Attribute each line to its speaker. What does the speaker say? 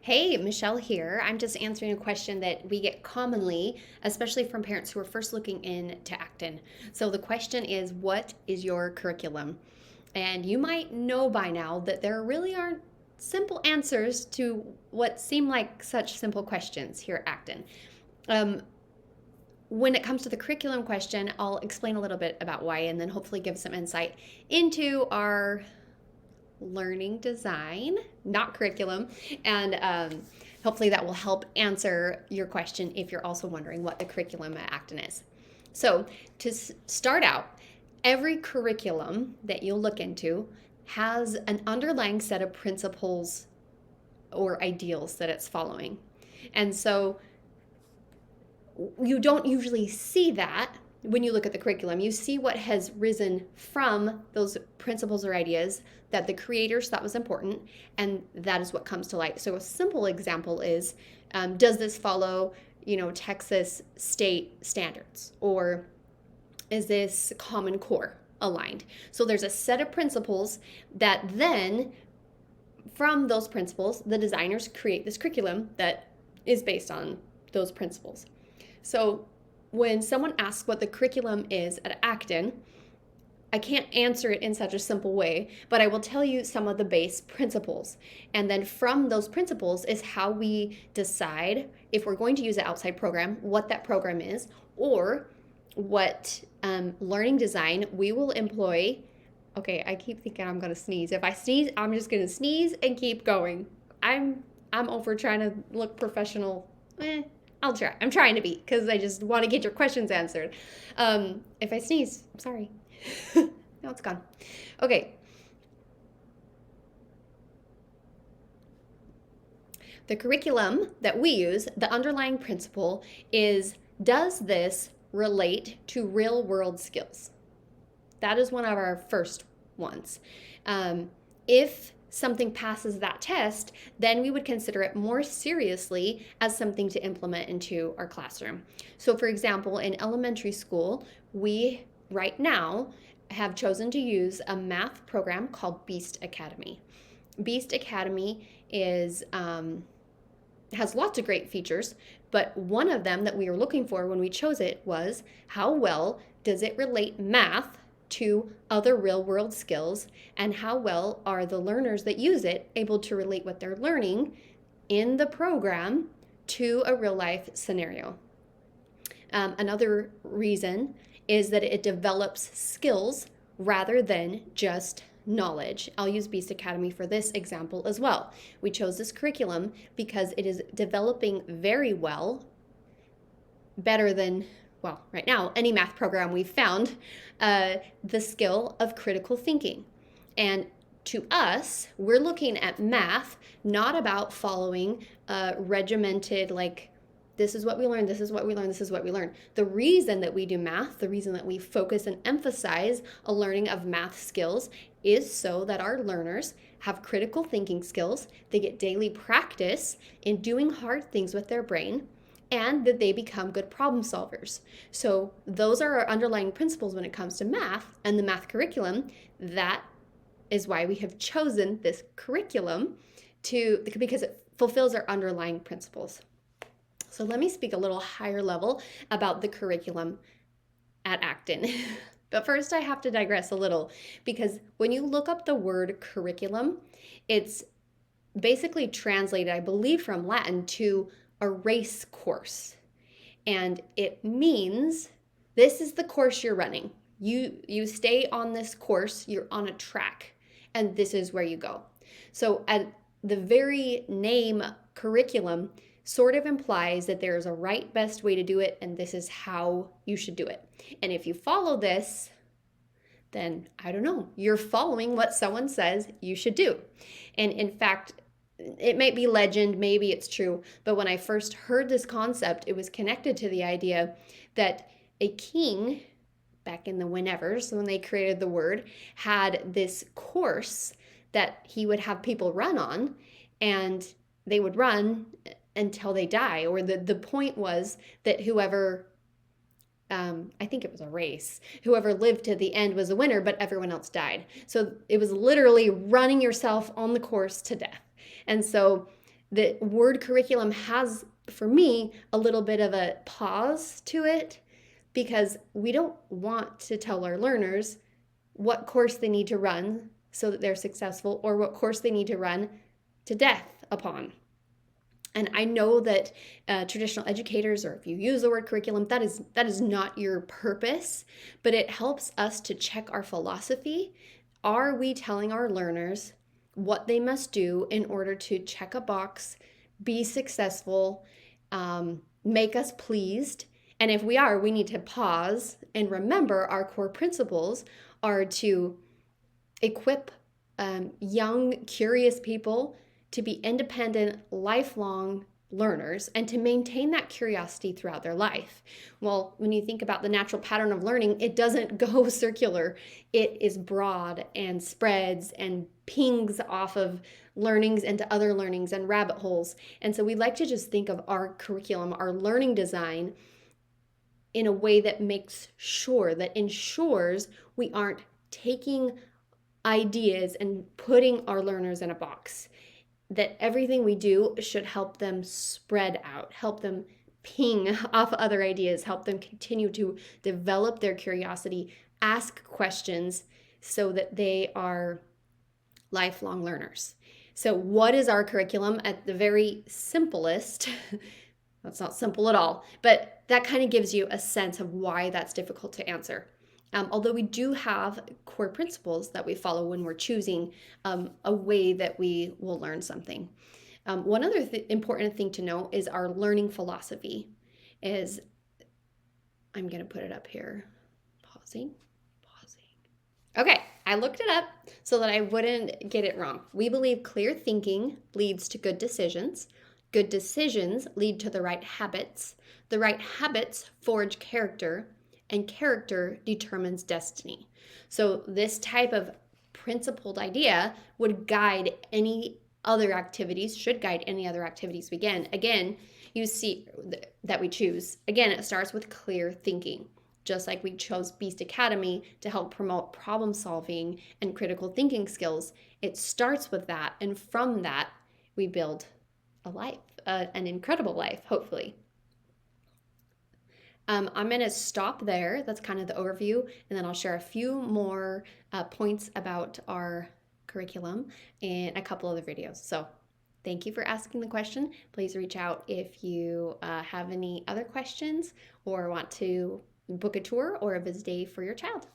Speaker 1: Hey, Michelle here. I'm just answering a question that we get commonly, especially from parents who are first looking into Acton. So the question is, what is your curriculum? And you might know by now that there really aren't simple answers to what seem like such simple questions here at Acton. Um, when it comes to the curriculum question, I'll explain a little bit about why and then hopefully give some insight into our learning design, not curriculum. And hopefully that will help answer your question if you're also wondering what the curriculum at Acton is. So, to start out, every curriculum that you'll look into has an underlying set of principles or ideals that it's following. And so, you don't usually see that when you look at the curriculum. You see what has risen from those principles or ideas that the creators thought was important, and that is what comes to light. So a simple example is, does this follow, Texas state standards, or is this Common Core aligned? So there's a set of principles that then, from those principles, the designers create this curriculum that is based on those principles. So when someone asks what the curriculum is at Acton, I can't answer it in such a simple way, but I will tell you some of the base principles. And then from those principles is how we decide if we're going to use an outside program, what that program is, or what learning design we will employ. Okay, I keep thinking I'm going to sneeze. If I sneeze, I'm just going to sneeze and keep going. I'm over trying to look professional. I'll try. I'm trying to be, because I just want to get your questions answered. If I sneeze, I'm sorry. Now it's gone. Okay. The curriculum that we use, the underlying principle is, does this relate to real world skills? That is one of our first ones. If something passes that test, then we would consider it more seriously as something to implement into our classroom. So for example, in elementary school, we right now have chosen to use a math program called Beast Academy. Beast Academy is has lots of great features, but one of them that we were looking for when we chose it was, how well does it relate math to other real world skills, and how well are the learners that use it able to relate what they're learning in the program to a real life scenario. Another reason is that it develops skills rather than just knowledge. I'll use Beast Academy for this example as well. We chose this curriculum because it is developing very well, better than, well, right now, any math program we've found, the skill of critical thinking. And to us, we're looking at math not about following regimented, like, this is what we learn, this is what we learn, this is what we learn. The reason that we do math, the reason that we focus and emphasize a learning of math skills is so that our learners have critical thinking skills, they get daily practice in doing hard things with their brain, and that they become good problem solvers. So those are our underlying principles when it comes to math and the math curriculum. That is why we have chosen this curriculum because it fulfills our underlying principles. So let me speak a little higher level about the curriculum at Acton. But first I have to digress a little, because when you look up the word curriculum, it's basically translated, I believe, from Latin to a race course. And it means this is the course you're running. You stay on this course, you're on a track, and this is where you go. So at the very name curriculum sort of implies that there is a right, best way to do it, and this is how you should do it. And if you follow this, then I don't know, you're following what someone says you should do. And in fact, it might be legend, maybe it's true, but when I first heard this concept, it was connected to the idea that a king, back in the whenevers, when they created the word, had this course that he would have people run on, and they would run until they die. Or the point was that whoever, I think it was a race, whoever lived to the end was the winner, but everyone else died. So it was literally running yourself on the course to death. And so The word curriculum has, for me, a little bit of a pause to it because we don't want to tell our learners what course they need to run so that they're successful or what course they need to run to death upon. And I know that traditional educators, or if you use the word curriculum, that is not your purpose, but it helps us to check our philosophy. Are we telling our learners what they must do in order to check a box, be successful, make us pleased? And if we are, we need to pause and remember our core principles are to equip young, curious people to be independent, lifelong learners and to maintain that curiosity throughout their life. Well, when you think about the natural pattern of learning, it doesn't go circular. It is broad and spreads and pings off of learnings into other learnings and rabbit holes. And so we like to just think of our curriculum, our learning design, in a way that makes sure, that ensures we aren't taking ideas and putting our learners in a box. That everything we do should help them spread out, help them ping off other ideas, help them continue to develop their curiosity, ask questions so that they are lifelong learners. So, what is our curriculum at the very simplest? That's not simple at all, but that kind of gives you a sense of why that's difficult to answer. Although we do have core principles that we follow when we're choosing a way that we will learn something. One other important thing to know is our learning philosophy is, I'm going to put it up here, pausing. Okay, I looked it up so that I wouldn't get it wrong. We believe clear thinking leads to good decisions. Good decisions lead to the right habits. The right habits forge character, and character determines destiny. So this type of principled idea would guide any other activities, should guide any other activities we can. Again, you see that we choose. Again, it starts with clear thinking. Just like we chose Beast Academy to help promote problem solving and critical thinking skills, it starts with that. And from that, we build a life, an incredible life, hopefully. I'm going to stop there. That's kind of the overview. And then I'll share a few more points about our curriculum in a couple other videos. So thank you for asking the question. Please reach out if you have any other questions or want to book a tour or a visit day for your child.